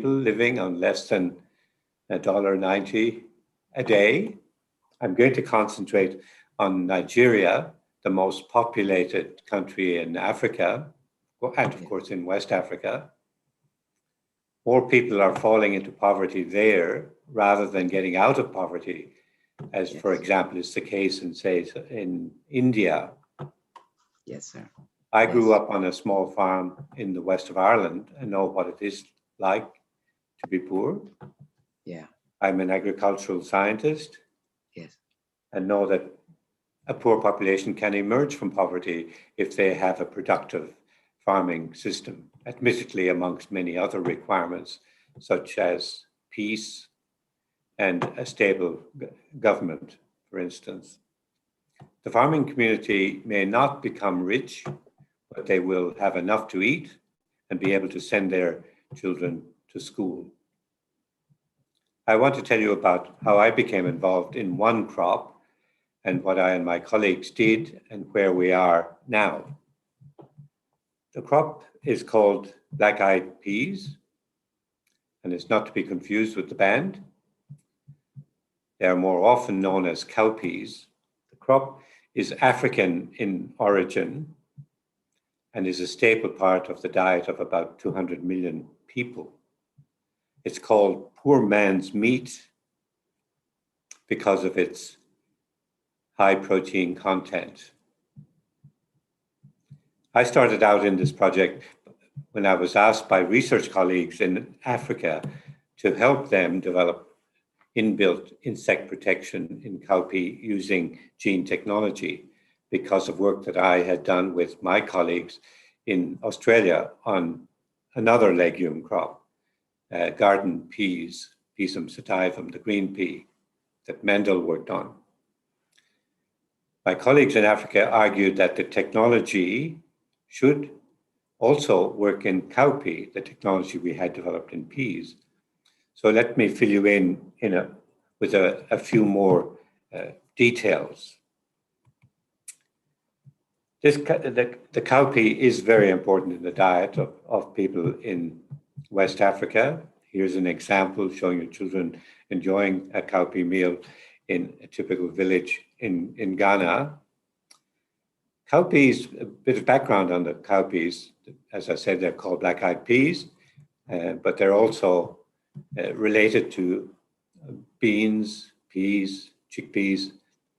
living on less than $1.90 a day. I'm going to concentrate on Nigeria, the most populated country in Africa, and of course in West Africa. More people are falling into poverty there rather than getting out of poverty, as for example is the case in, say, in India. Yes, sir. I grew up on a small farm in the west of Ireland and know what it is like to be poor. Yeah. I'm an agricultural scientist. Yes. And know that a poor population can emerge from poverty if they have a productive farming system, admittedly amongst many other requirements, such as peace and a stable government, for instance. The farming community may not become rich, but they will have enough to eat and be able to send their children to school. I want to tell you about how I became involved in one crop and what I and my colleagues did and where we are now. The crop is called black-eyed peas, and it's not to be confused with the band. They are more often known as cowpeas. The crop is African in origin and is a staple part of the diet of about 200 million people. It's called poor man's meat because of its high protein content. I started out in this project when I was asked by research colleagues in Africa to help them develop inbuilt insect protection in cowpea using gene technology because of work that I had done with my colleagues in Australia on another legume crop, garden peas, Pisum sativum, the green pea that Mendel worked on. My colleagues in Africa argued that the technology should also work in cowpea, the technology we had developed in peas. So let me fill you in with a few more details. The cowpea is very important in the diet of people in West Africa. Here's an example showing your children enjoying a cowpea meal in a typical village in Ghana. Cowpeas, a bit of background on the cowpeas. As I said, they're called black-eyed peas, but they're also related to beans, peas, chickpeas.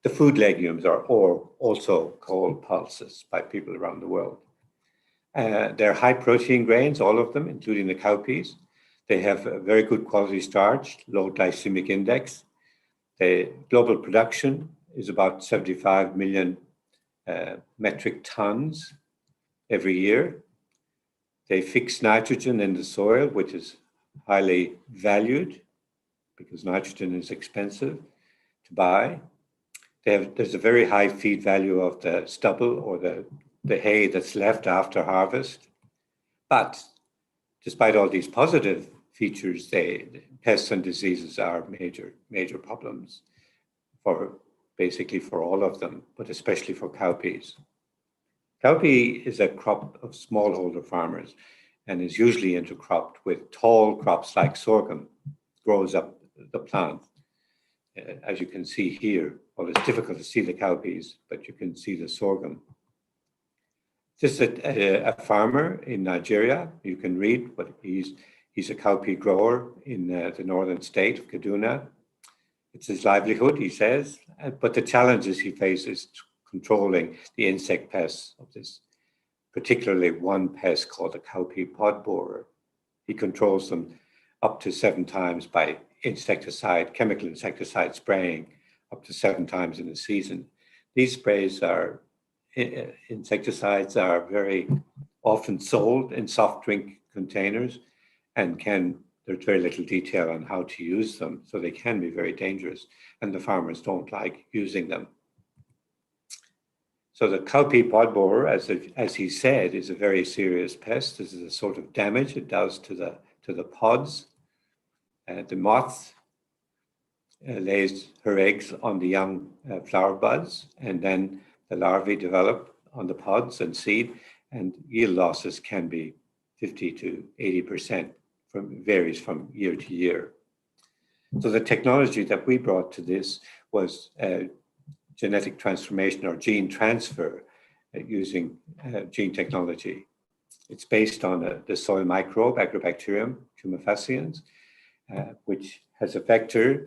The food legumes are also called pulses by people around the world. They're high protein grains, all of them, including the cowpeas. They have a very good quality starch, low glycemic index. The global production is about 75 million metric tons every year. They fix nitrogen in the soil, which is highly valued because nitrogen is expensive to buy. There's a very high feed value of the stubble or the hay that's left after harvest. But despite all these positive features, pests and diseases are major problems basically for all of them, but especially for cowpeas. Cowpea is a crop of smallholder farmers and is usually intercropped with tall crops like sorghum, grows up the plant. As you can see here, well, it's difficult to see the cowpeas, but you can see the sorghum. This is a farmer in Nigeria. You can read what he's a cowpea grower in the northern state of Kaduna. It's his livelihood, he says, but the challenges he faces controlling the insect pests of this, particularly one pest called the cowpea pod borer. He controls them up to 7 times by chemical insecticide spraying up to 7 times in a season. These insecticides are very often sold in soft drink containers and there's very little detail on how to use them, so they can be very dangerous, and the farmers don't like using them. So the cowpea pod borer, as he said, is a very serious pest. This is a sort of damage it does to the pods. The moth lays her eggs on the young flower buds, and then the larvae develop on the pods and seed, and yield losses can be 50 to 80% varies from year to year. So the technology that we brought to this was genetic transformation or gene transfer using gene technology. It's based on the soil microbe, Agrobacterium tumefaciens, which has a vector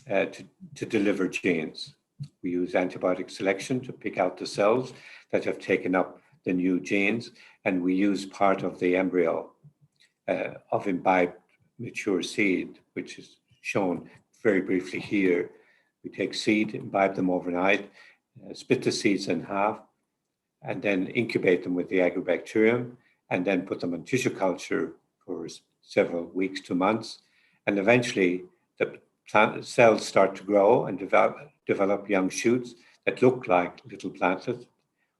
to deliver genes. We use antibiotic selection to pick out the cells that have taken up the new genes, and we use part of the embryo of imbibed mature seed, which is shown very briefly here. We take seed, imbibe them overnight, split the seeds in half, and then incubate them with the Agrobacterium, and then put them in tissue culture for several weeks to months. And eventually, the plant cells start to grow and develop young shoots that look like little plantlets.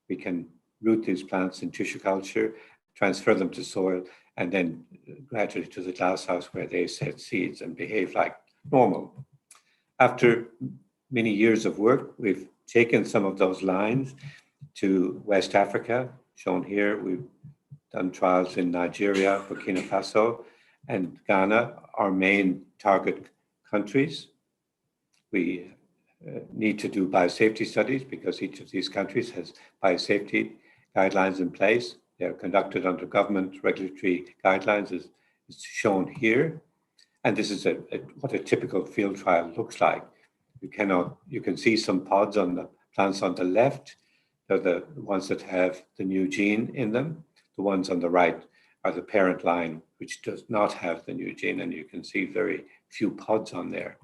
We can root these plants in tissue culture, transfer them to soil, and then gradually to the glasshouse where they set seeds and behave like normal. After many years of work, we've taken some of those lines to West Africa, shown here. We've done trials in Nigeria, Burkina Faso, and Ghana, our main target countries. We need to do biosafety studies because each of these countries has biosafety guidelines in place. They are conducted under government regulatory guidelines, as is shown here. And this is what a typical field trial looks like. You can see some pods on the plants on the left. They're the ones that have the new gene in them. The ones on the right are the parent line, which does not have the new gene, and you can see very few pods on there.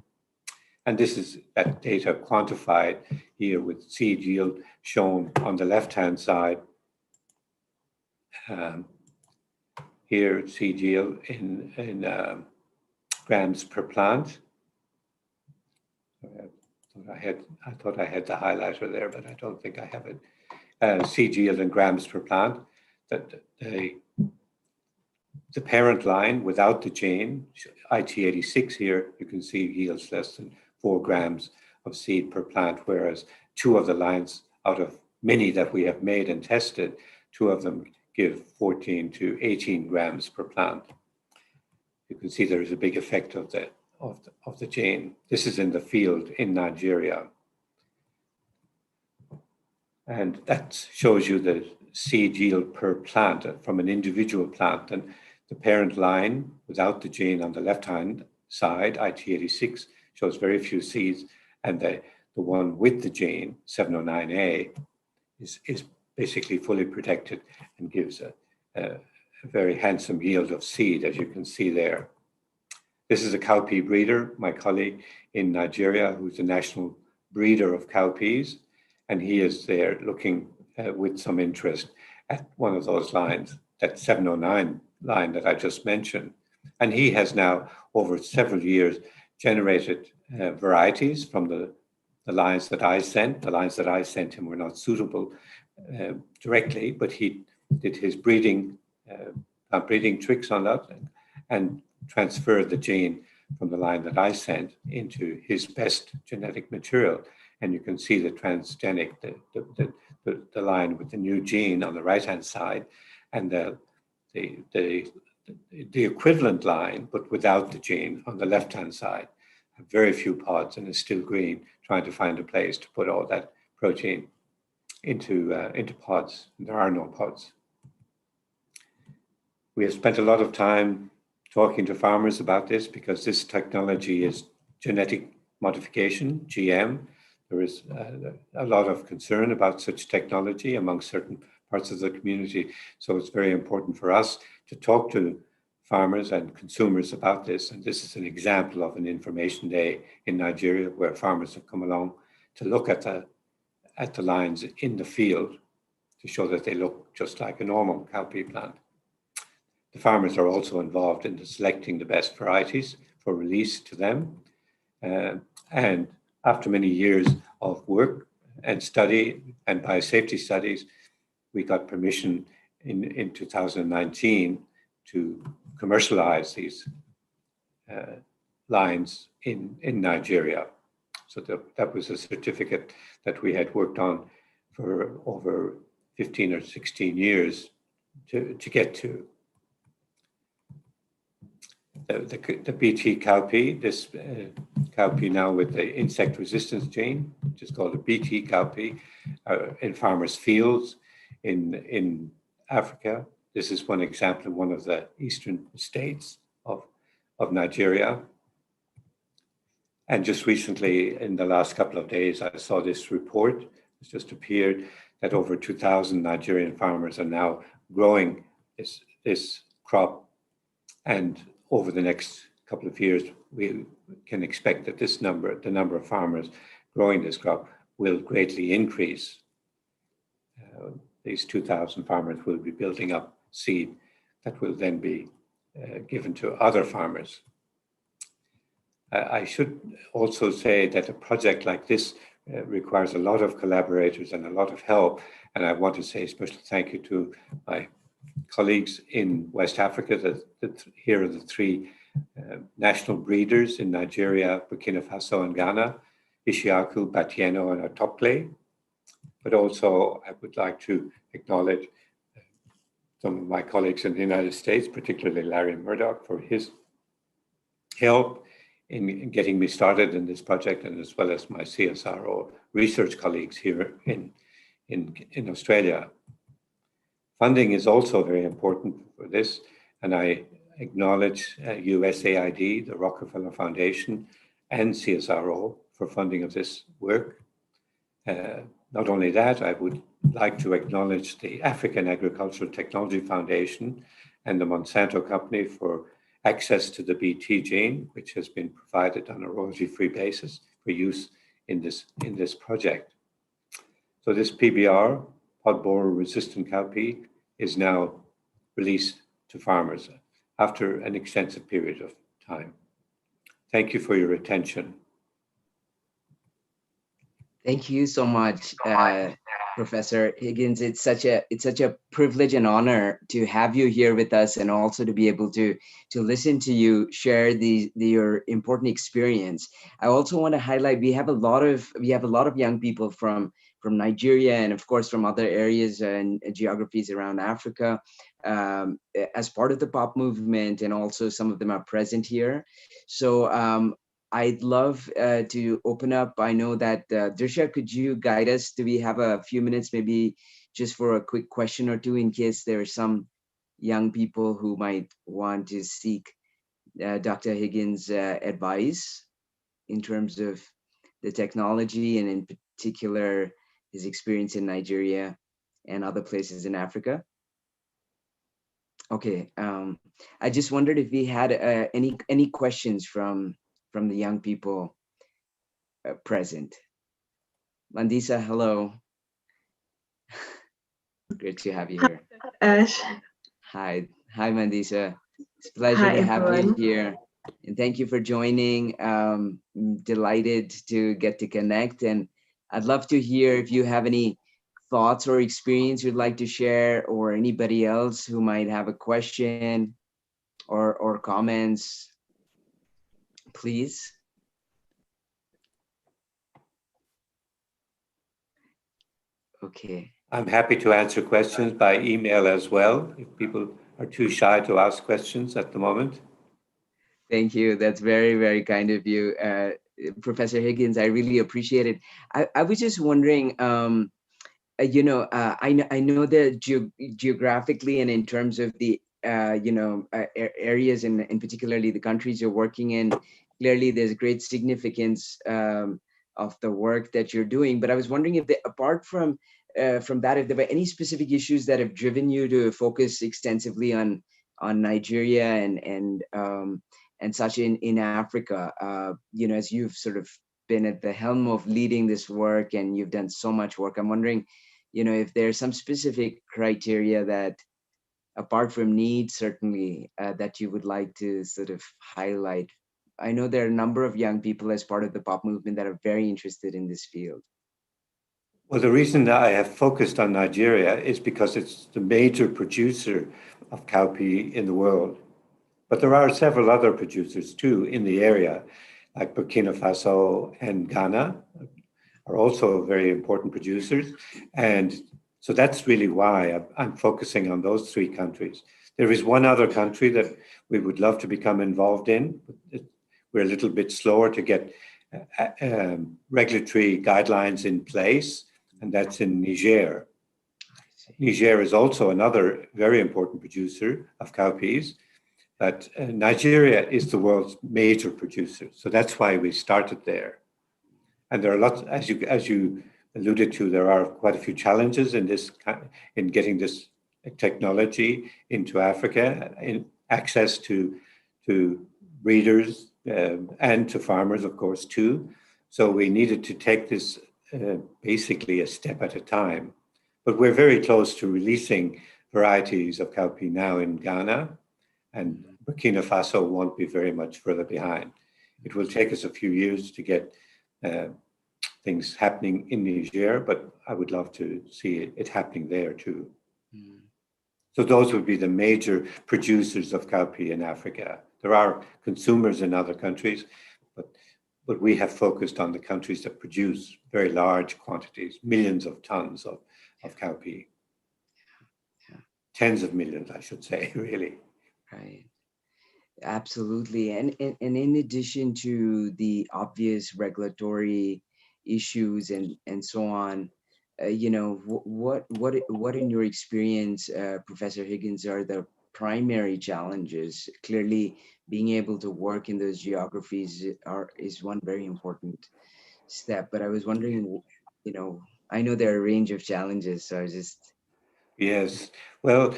And this is that data quantified here with seed yield shown on the left-hand side. Here, seed yield in grams per plant. I thought I had the highlighter there, but I don't think I have it. Seed yield in grams per plant. That the parent line without the gene, IT86 here, you can see yields less than 4 grams of seed per plant, whereas 2 of the lines out of many that we have made and tested, 2 of them give 14 to 18 grams per plant. You can see there is a big effect of the gene. This is in the field in Nigeria. And that shows you the seed yield per plant from an individual plant. And the parent line without the gene on the left-hand side, IT86, shows very few seeds. And the one with the gene, 709A, is basically fully protected and gives a very handsome yield of seed, as you can see there. This is a cowpea breeder, my colleague in Nigeria, who's the national breeder of cowpeas. And he is there looking with some interest at one of those lines, that 709 line that I just mentioned. And he has now, over several years, generated varieties from the lines that I sent. The lines that I sent him were not suitable directly, but he did his breeding tricks on that and transferred the gene from the line that I sent into his best genetic material. And you can see the transgenic, the line with the new gene on the right-hand side, and the equivalent line, but without the gene on the left-hand side. Very few pods and is still green, trying to find a place to put all that protein into pods. There are no pods. We have spent a lot of time talking to farmers about this because this technology is genetic modification, GM. There is a lot of concern about such technology among certain parts of the community. So it's very important for us to talk to farmers and consumers about this. And this is an example of an information day in Nigeria where farmers have come along to look at the lines in the field to show that they look just like a normal cowpea plant. The farmers are also involved in selecting the best varieties for release to them. And after many years of work and study and biosafety studies, we got permission in 2019 to commercialize these lines in Nigeria. So that was a certificate that we had worked on for over 15 or 16 years to get to. the BT cowpea, this cowpea now with the insect resistance gene, which is called a BT cowpea, in farmers' fields in Africa. This is one example in one of the eastern states of Nigeria. And just recently, in the last couple of days, I saw this report. It's just appeared that over 2,000 Nigerian farmers are now growing this crop. And over the next couple of years, we can expect that the number of farmers growing this crop will greatly increase. These 2,000 farmers will be building up seed that will then be given to other farmers. I should also say that a project like this requires a lot of collaborators and a lot of help. And I want to say a special thank you to my colleagues in West Africa. Here are the three national breeders in Nigeria, Burkina Faso, and Ghana, Ishiaku, Batieno, and Atokle. But also, I would like to acknowledge some of my colleagues in the United States, particularly Larry Murdoch, for his help in getting me started in this project, and as well as my CSRO research colleagues here in Australia. Funding is also very important for this, and I acknowledge USAID, the Rockefeller Foundation, and CSRO for funding of this work. Not only that, I would like to acknowledge the African Agricultural Technology Foundation and the Monsanto Company for access to the BT gene, which has been provided on a royalty-free basis for use in this project. So this PBR, pod borer resistant cowpea, is now released to farmers after an extensive period of time. Thank you for your attention. Thank you so much, Professor Higgins. It's such a privilege and honor to have you here with us, and also to be able to listen to you share your important experience. I also want to highlight we have a lot of young people from Nigeria, and of course from other areas and geographies around Africa, as part of the POP movement, and also some of them are present here. So I'd love to open up. I know that Drisha, could you guide us? Do we have a few minutes, maybe just for a quick question or two, in case there are some young people who might want to seek Dr. Higgins' advice in terms of the technology, and in particular his experience in Nigeria and other places in Africa? Okay, I just wondered if we had any questions from the young people present. Mandisa, hello. Great to have you here. Ash. Hi, Mandisa. It's a pleasure to have you here, and thank you for joining. Delighted to get to connect, and I'd love to hear if you have any thoughts or experience you'd like to share, or anybody else who might have a question or comments, please. Okay. I'm happy to answer questions by email as well, if people are too shy to ask questions at the moment. Thank you. That's very, very kind of you, Professor Higgins. I really appreciate it. I was just wondering, I know that geographically and in terms of the areas and particularly the countries you're working in, clearly there's great significance of the work that you're doing. But I was wondering if, apart from that, if there were any specific issues that have driven you to focus extensively on Nigeria and such in Africa, as you've sort of been at the helm of leading this work and you've done so much work. I'm wondering, if there's some specific criteria that, apart from need, certainly, that you would like to sort of highlight. I know there are a number of young people as part of the POP movement that are very interested in this field. Well, the reason that I have focused on Nigeria is because it's the major producer of cowpea in the world. But there are several other producers too in the area, like Burkina Faso and Ghana are also very important producers. And so that's really why I'm focusing on those three countries. There is one other country that we would love to become involved in. We're a little bit slower to get regulatory guidelines in place, and that's in Niger. Niger is also another very important producer of cowpeas, but Nigeria is the world's major producer. So that's why we started there. And there are lots, as you alluded to, there are quite a few challenges in getting this technology into Africa, in access to breeders and to farmers, of course, too. So we needed to take this basically a step at a time. But we're very close to releasing varieties of cowpea now in Ghana, and Burkina Faso won't be very much further behind. It will take us a few years to get things happening in Niger, but I would love to see it happening there too. Mm. So those would be the major producers of cowpea in Africa. There are consumers in other countries, but we have focused on the countries that produce very large quantities, millions of tons of cowpea. Yeah. Tens of millions, I should say, really. Right. Absolutely. And in addition to the obvious regulatory issues and so on, what in your experience, Professor Higgins, are the primary challenges? Clearly, being able to work in those geographies is one very important step. But I was wondering, I know there are a range of challenges, so I was just... Yes. Well,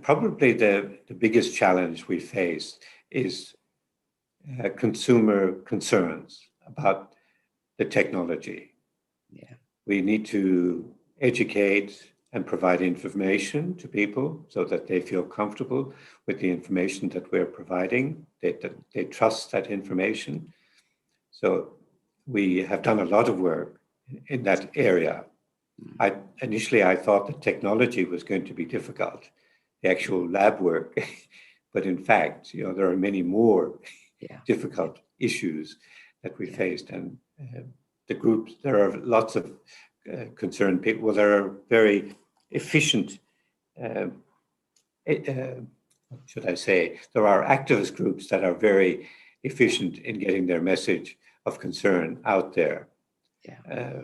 probably the biggest challenge we face is consumer concerns about the technology. Yeah. We need to educate and provide information to people so that they feel comfortable with the information that we're providing, that they trust that information. So we have done a lot of work in that area. Initially, I thought that technology was going to be difficult, the actual lab work. But in fact, there are many more difficult issues that we faced. And the groups, there are lots of concerned people. Well, there are very efficient, what should I say? There are activist groups that are very efficient in getting their message of concern out there. Yeah.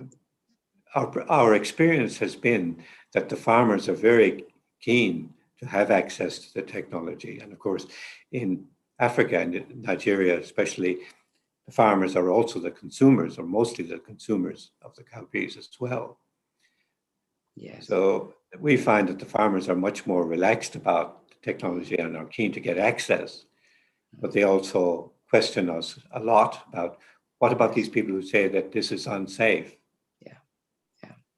Our experience has been that the farmers are very keen to have access to the technology. And of course, in Africa and in Nigeria especially, the farmers are also the consumers, or mostly the consumers of the cowpeas as well. Yes. So we find that the farmers are much more relaxed about the technology and are keen to get access. But they also question us a lot about, what about these people who say that this is unsafe?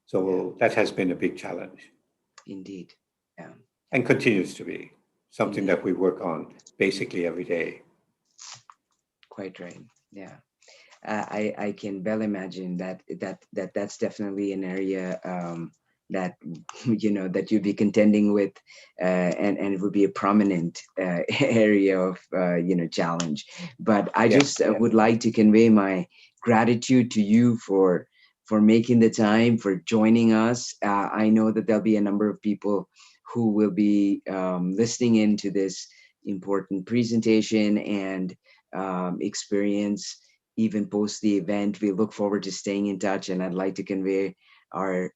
So that has been a big challenge. Indeed. Yeah. And continues to be something that we work on basically every day. Quite right. Yeah. I can well imagine that's definitely an area that that you'd be contending with, and it would be a prominent area of challenge. But I just would like to convey my gratitude to you for making the time, for joining us. I know that there'll be a number of people who will be listening into this important presentation and experience even post the event. We look forward to staying in touch, and I'd like to convey our